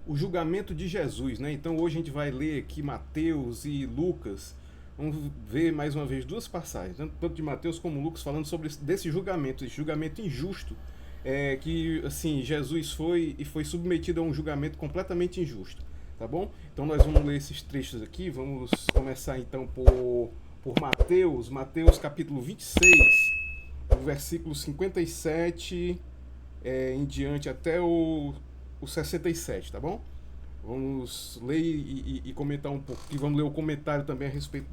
o julgamento de Jesus, né? Então hoje a gente vai ler aqui Mateus e Lucas. Vamos ver mais uma vez duas passagens, tanto de Mateus como Lucas, falando sobre desse julgamento, esse julgamento injusto, que assim Jesus foi submetido a um julgamento completamente injusto, tá bom? Então nós vamos ler esses trechos aqui. Vamos começar então por Mateus, Mateus capítulo 26, o versículo 57 em diante até o 67, tá bom? Vamos ler e comentar um pouco. E vamos ler o comentário também a respeito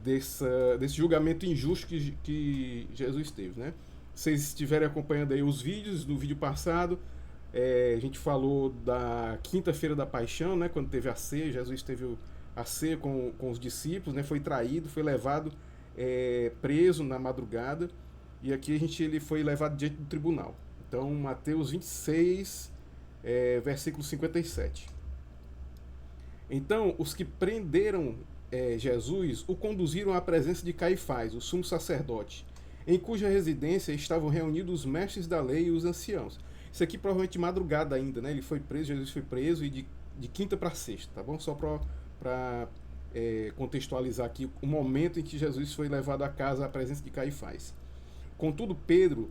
desse julgamento injusto que Jesus teve, né? Se vocês estiverem acompanhando aí os vídeos, no vídeo passado, a gente falou da quinta-feira da paixão, né? Quando teve a ceia, Jesus teve a ceia com os discípulos, né? Foi traído, foi levado preso na madrugada. E aqui ele foi levado diante do tribunal. Então, Mateus 26, versículo 57. Então, os que prenderam Jesus o conduziram à presença de Caifás, o sumo sacerdote, em cuja residência estavam reunidos os mestres da lei e os anciãos. Isso aqui provavelmente de madrugada ainda, né? Ele foi preso, Jesus foi preso, e de quinta para sexta, tá bom? Só para contextualizar aqui o momento em que Jesus foi levado à casa à presença de Caifás. Contudo, Pedro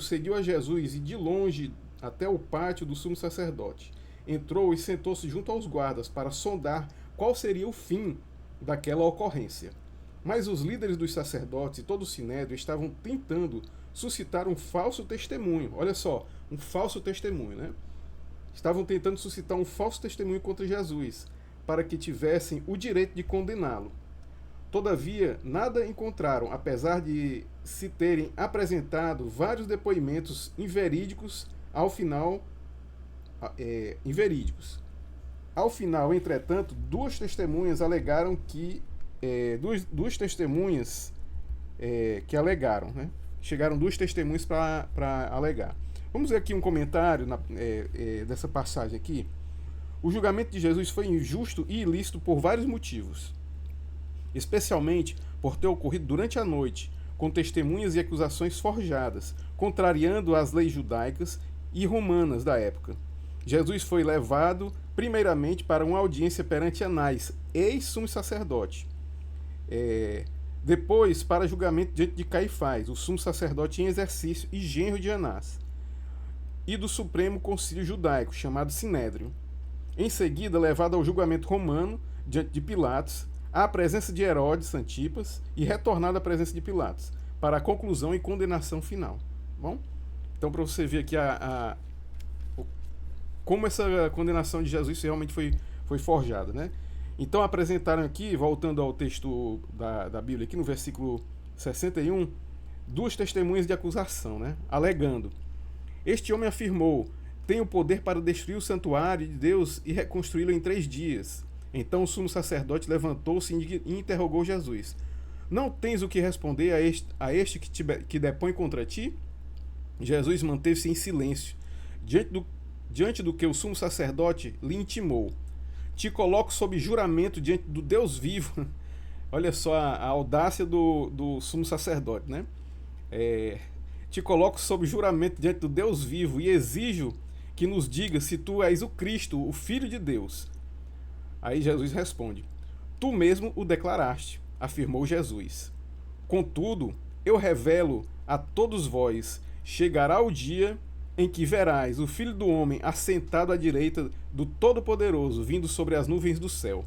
seguiu a Jesus e de longe até o pátio do sumo sacerdote. Entrou e sentou-se junto aos guardas para sondar qual seria o fim daquela ocorrência. Mas os líderes dos sacerdotes e todo o sinédrio estavam tentando suscitar um falso testemunho. Olha só, um falso testemunho, né? Estavam tentando suscitar um falso testemunho contra Jesus, para que tivessem o direito de condená-lo. Todavia, nada encontraram, apesar de se terem apresentado vários depoimentos inverídicos ao final. Inverídicos. Ao final, entretanto, duas testemunhas alegaram que. Duas testemunhas que alegaram, né? Chegaram duas testemunhas para alegar. Vamos ver aqui um comentário dessa passagem aqui. O julgamento de Jesus foi injusto e ilícito por vários motivos, especialmente por ter ocorrido durante a noite, com testemunhas e acusações forjadas, contrariando as leis judaicas e romanas da época. Jesus foi levado, primeiramente, para uma audiência perante Anás, ex-sumo sacerdote. Depois, para julgamento diante de Caifás, o sumo sacerdote em exercício e genro de Anás, e do Supremo Concílio Judaico, chamado Sinédrio. Em seguida, levado ao julgamento romano, diante de Pilatos, à presença de Herodes Antipas e retornado à presença de Pilatos, para a conclusão e condenação final. Bom? Então, para você ver aqui como essa condenação de Jesus realmente foi forjada, né? Então, apresentaram aqui, voltando ao texto da Bíblia, aqui no versículo 61, duas testemunhas de acusação, né? Alegando: este homem afirmou: tenho poder para destruir o santuário de Deus e reconstruí-lo em 3 dias. Então o sumo sacerdote levantou-se e interrogou Jesus: não tens o que responder a este que depõe contra ti? Jesus manteve-se em silêncio, diante do que o sumo sacerdote lhe intimou: te coloco sob juramento diante do Deus vivo. Olha só a audácia do sumo sacerdote, né? Te coloco sob juramento diante do Deus vivo e exijo que nos diga se tu és o Cristo, o Filho de Deus. Aí Jesus responde: tu mesmo o declaraste, afirmou Jesus. Contudo, eu revelo a todos vós: chegará o dia em que verás o Filho do Homem assentado à direita do Todo-Poderoso, vindo sobre as nuvens do céu.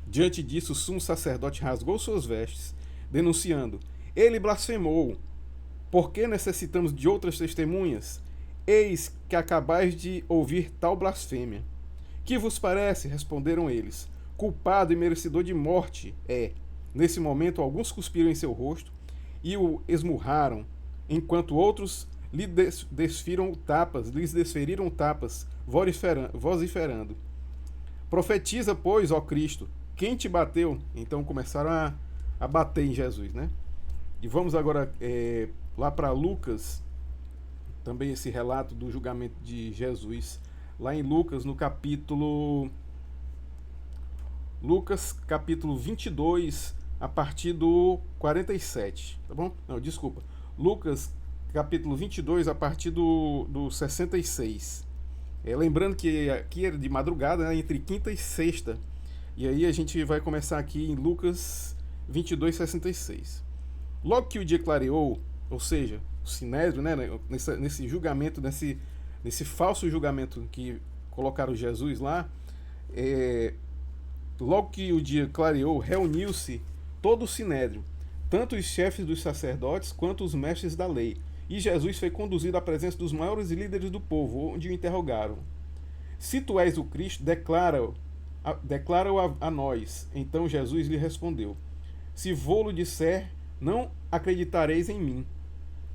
Diante disso, o sumo sacerdote rasgou suas vestes, denunciando: ele blasfemou. Por que necessitamos de outras testemunhas? Eis que acabais de ouvir tal blasfêmia. Que vos parece? Responderam eles. Culpado e merecedor de morte é. Nesse momento, alguns cuspiram em seu rosto e o esmurraram, enquanto outros lhe lhes desferiram tapas, vociferando: profetiza, pois, ó Cristo, quem te bateu? Então começaram a bater em Jesus, né? E vamos agora lá para Lucas, também esse relato do julgamento de Jesus, lá em Lucas, no capítulo 22, a partir do 47, tá bom? Não, desculpa. Lucas, capítulo 22, a partir do 66. Lembrando que aqui era de madrugada, né, entre quinta e sexta. E aí a gente vai começar aqui em Lucas 22:66. Logo que o dia clareou, ou seja, o Sinédrio, né, nesse julgamento, nesse falso julgamento que colocaram Jesus lá, é, logo que o dia clareou, reuniu-se todo o Sinédrio, tanto os chefes dos sacerdotes quanto os mestres da lei. E Jesus foi conduzido à presença dos maiores líderes do povo, onde o interrogaram. Se tu és o Cristo, declara-o a nós. Então Jesus lhe respondeu: Se vou-lo disser, não acreditareis em mim.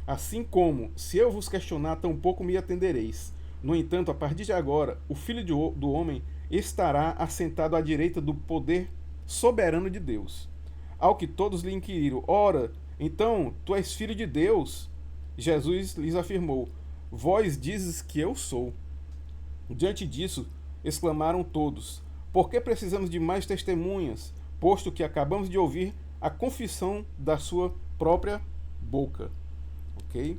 Assim como, se eu vos questionar, tampouco me atendereis. No entanto, a partir de agora, o Filho do Homem estará assentado à direita do poder soberano de Deus. Ao que todos lhe inquiriram: Ora, então, tu és filho de Deus? Jesus lhes afirmou: Vós dizes que eu sou. Diante disso, exclamaram todos: Por que precisamos de mais testemunhas, posto que acabamos de ouvir a confissão da sua própria boca? Ok?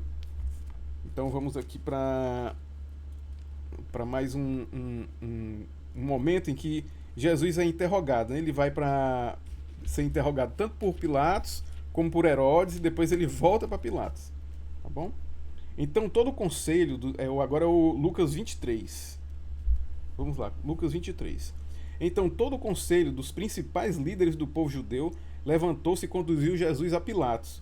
Então vamos aqui para mais um momento em que Jesus é interrogado, né? Ele vai para ser interrogado tanto por Pilatos como por Herodes, e depois ele volta para Pilatos. Tá bom? Então todo o conselho, agora é o Lucas 23. Vamos lá, Lucas 23. Então todo o conselho dos principais líderes do povo judeu levantou-se e conduziu Jesus a Pilatos.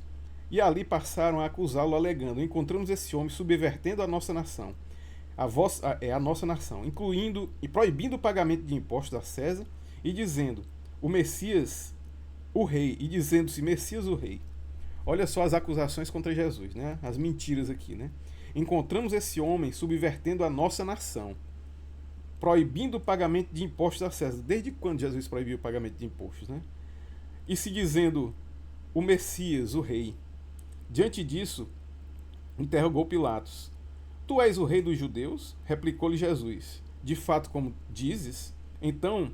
E ali passaram a acusá-lo, alegando: Encontramos esse homem subvertendo a nossa nação, a nossa nação, incluindo e proibindo o pagamento de impostos a César, e dizendo: o Messias, o rei, e dizendo-se Messias, o rei. Olha só as acusações contra Jesus, né? As mentiras aqui, né? Encontramos esse homem subvertendo a nossa nação, proibindo o pagamento de impostos a César. Desde quando Jesus proibiu o pagamento de impostos, né? E se dizendo o Messias, o rei. Diante disso, interrogou Pilatos: Tu és o rei dos judeus? Replicou-lhe Jesus: De fato, como dizes. Então,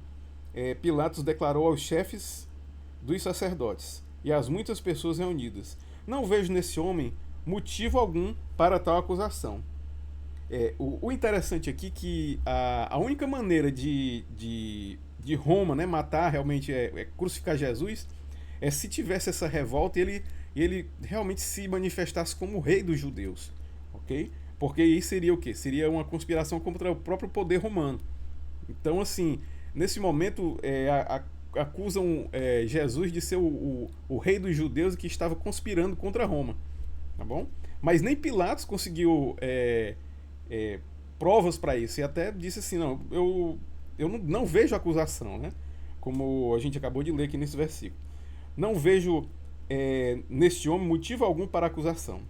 Pilatos declarou aos chefes dos sacerdotes e às muitas pessoas reunidas: Não vejo nesse homem motivo algum para tal acusação. O interessante aqui é que a única maneira de Roma, né, matar realmente, crucificar Jesus, é se tivesse essa revolta e ele realmente se manifestasse como o rei dos judeus, ok? Porque isso seria o quê? Seria uma conspiração contra o próprio poder romano. Então, assim, nesse momento, acusam Jesus de ser o rei dos judeus que estava conspirando contra Roma, tá bom? Mas nem Pilatos conseguiu provas para isso, e até disse assim: não, eu não vejo acusação, né? Como a gente acabou de ler aqui nesse versículo. Não vejo neste homem motivo algum para acusação.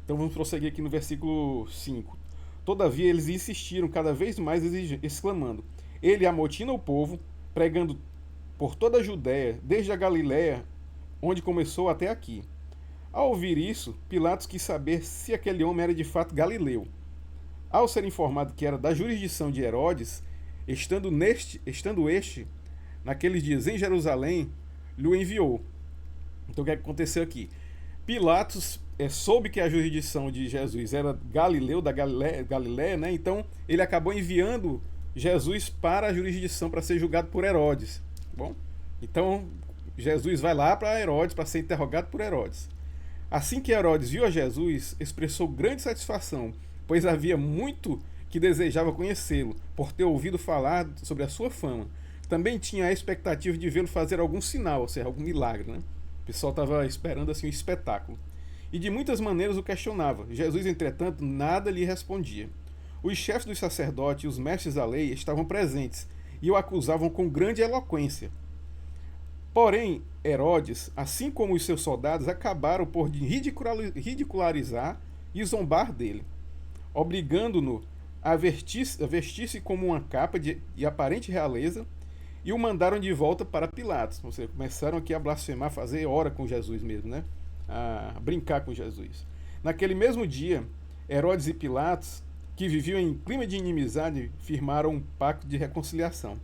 Então vamos prosseguir aqui no versículo 5. Todavia eles insistiram cada vez mais, exclamando: Ele amotina o povo, pregando por toda a Judéia, desde a Galiléia, onde começou, até aqui. Ao ouvir isso, Pilatos quis saber se aquele homem era de fato galileu. Ao ser informado que era da jurisdição de Herodes, estando este, naqueles dias em Jerusalém, lhe enviou. Então o que aconteceu aqui? Pilatos soube que a jurisdição de Jesus era Galileu, da Galiléia, né? Então ele acabou enviando Jesus para a jurisdição para ser julgado por Herodes. Bom, então Jesus vai lá para Herodes para ser interrogado por Herodes. Assim que Herodes viu a Jesus, expressou grande satisfação, pois havia muito que desejava conhecê-lo, por ter ouvido falar sobre a sua fama. Também tinha a expectativa de vê-lo fazer algum sinal, ou seja, algum milagre, né? O pessoal estava esperando assim um espetáculo. E de muitas maneiras o questionava. Jesus, entretanto, nada lhe respondia. Os chefes dos sacerdotes e os mestres da lei estavam presentes e o acusavam com grande eloquência. Porém, Herodes, assim como os seus soldados, acabaram por ridicularizar e zombar dele, obrigando-no a vestir-se como uma capa de aparente realeza, e o mandaram de volta para Pilatos. Ou seja, começaram aqui a blasfemar, a fazer hora com Jesus mesmo, né? A brincar com Jesus. Naquele mesmo dia, Herodes e Pilatos, que viviam em clima de inimizade, firmaram um pacto de reconciliação.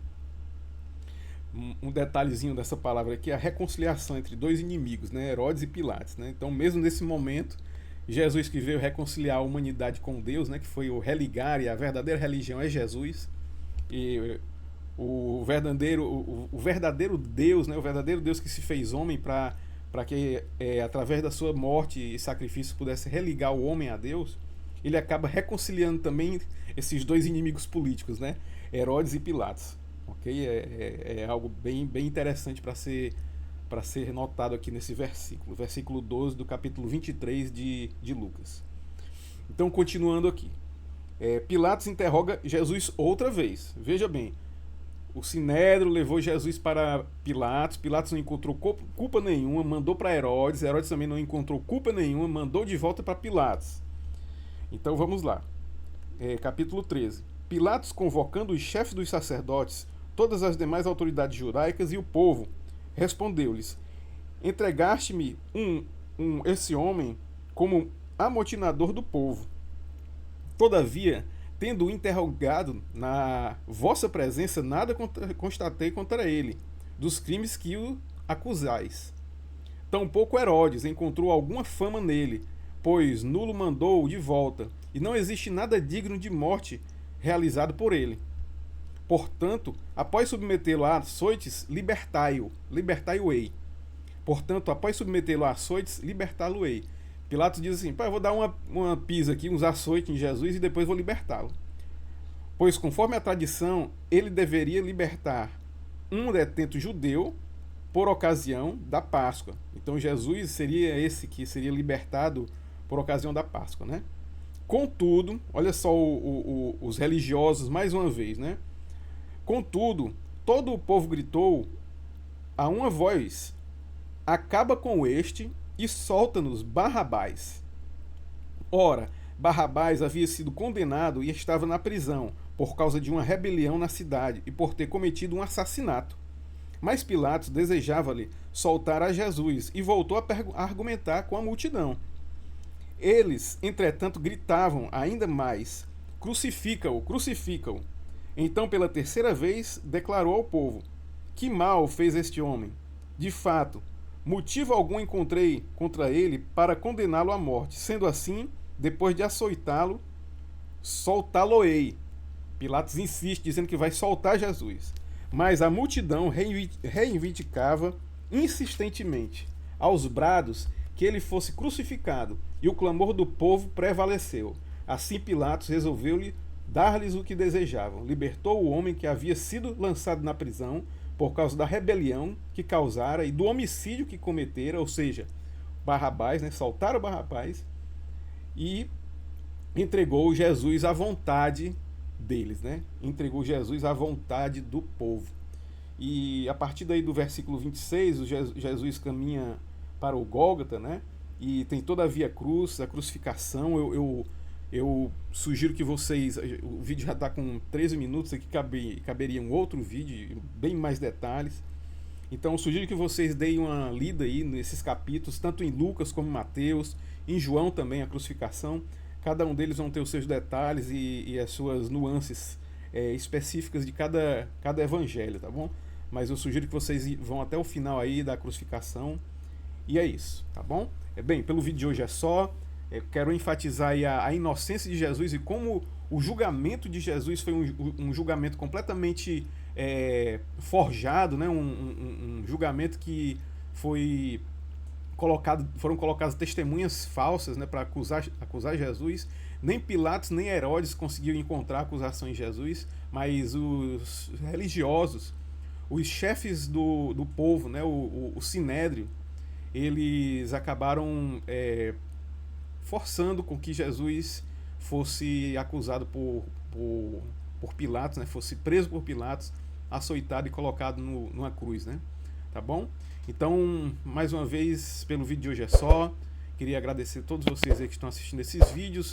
Um detalhezinho dessa palavra aqui é a reconciliação entre dois inimigos, né? Herodes e Pilatos, né? Então, mesmo nesse momento, Jesus que veio reconciliar a humanidade com Deus, né, que foi o religar, e a verdadeira religião é Jesus. E o verdadeiro Deus, né, o verdadeiro Deus que se fez homem para que através da sua morte e sacrifício pudesse religar o homem a Deus, ele acaba reconciliando também esses dois inimigos políticos, né, Herodes e Pilatos. Ok? É algo bem interessante para ser notado aqui nesse versículo 12 do capítulo 23 de Lucas. Então, continuando aqui. Pilatos interroga Jesus outra vez. Veja bem, o Sinédrio levou Jesus para Pilatos. Pilatos não encontrou culpa nenhuma, mandou para Herodes. Herodes também não encontrou culpa nenhuma, mandou de volta para Pilatos. Então vamos lá. Capítulo 13. Pilatos, convocando os chefes dos sacerdotes, todas as demais autoridades judaicas e o povo, respondeu-lhes: entregaste-me esse homem como amotinador do povo. Todavia, tendo interrogado na vossa presença, nada constatei contra ele, dos crimes que o acusais. Tampouco Herodes encontrou alguma fama nele, pois nulo mandou de volta, e não existe nada digno de morte realizado por ele. Portanto, após submetê-lo a açoites, libertai-o-ei. Portanto, após submetê-lo a açoites, libertá-lo-ei. Pilatos diz assim: eu vou dar uma pisa aqui, uns açoites em Jesus e depois vou libertá-lo. Pois, conforme a tradição, ele deveria libertar um detento judeu por ocasião da Páscoa. Então, Jesus seria esse que seria libertado por ocasião da Páscoa, né? Contudo, olha só os religiosos mais uma vez, né? Contudo, todo o povo gritou a uma voz: acaba com este e solta-nos Barrabás. Ora, Barrabás havia sido condenado e estava na prisão por causa de uma rebelião na cidade e por ter cometido um assassinato. Mas Pilatos desejava-lhe soltar a Jesus e voltou a argumentar com a multidão. Eles, entretanto, gritavam ainda mais: crucifica-o, crucifica-o. Então, pela terceira vez, declarou ao povo: que mal fez este homem? De fato, motivo algum encontrei contra ele para condená-lo à morte. Sendo assim, depois de açoitá-lo, soltá-lo-ei. Pilatos insiste, dizendo que vai soltar Jesus. Mas a multidão reivindicava insistentemente, aos brados, que ele fosse crucificado, e o clamor do povo prevaleceu. Assim Pilatos resolveu-lhe dar-lhes o que desejavam. Libertou o homem que havia sido lançado na prisão por causa da rebelião que causara e do homicídio que cometera, ou seja, Barrabás, né? Soltaram Barrabás, e entregou Jesus à vontade deles, né? Entregou Jesus à vontade do povo. E a partir daí do versículo 26, Jesus caminha para o Gólgota, né? E tem toda a via cruz, a crucificação. Eu sugiro que vocês... O vídeo já está com 13 minutos, aqui caberia um outro vídeo, bem mais detalhes. Então eu sugiro que vocês deem uma lida aí nesses capítulos, tanto em Lucas como em Mateus, em João também, a crucificação. Cada um deles vão ter os seus detalhes e as suas nuances específicas de cada evangelho, tá bom? Mas eu sugiro que vocês vão até o final aí da crucificação. E é isso, tá bom? Bem, pelo vídeo de hoje é só. Quero enfatizar aí a inocência de Jesus e como o julgamento de Jesus foi um julgamento completamente forjado, né? Um julgamento que foram colocadas testemunhas falsas, né, para acusar Jesus. Nem Pilatos nem Herodes conseguiram encontrar acusação em Jesus, mas os religiosos, os chefes do povo, né, o Sinédrio, eles acabaram forçando com que Jesus fosse acusado por Pilatos, né, fosse preso por Pilatos, açoitado e colocado numa cruz, né? Tá bom? Então, mais uma vez, pelo vídeo de hoje é só. Queria agradecer a todos vocês aí que estão assistindo esses vídeos.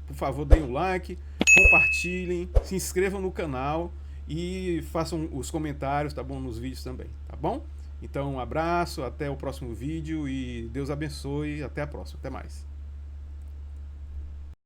Por favor, deem um like, compartilhem, se inscrevam no canal e façam os comentários, tá bom? Nos vídeos também, tá bom? Então, um abraço, até o próximo vídeo e Deus abençoe. Até a próxima, até mais.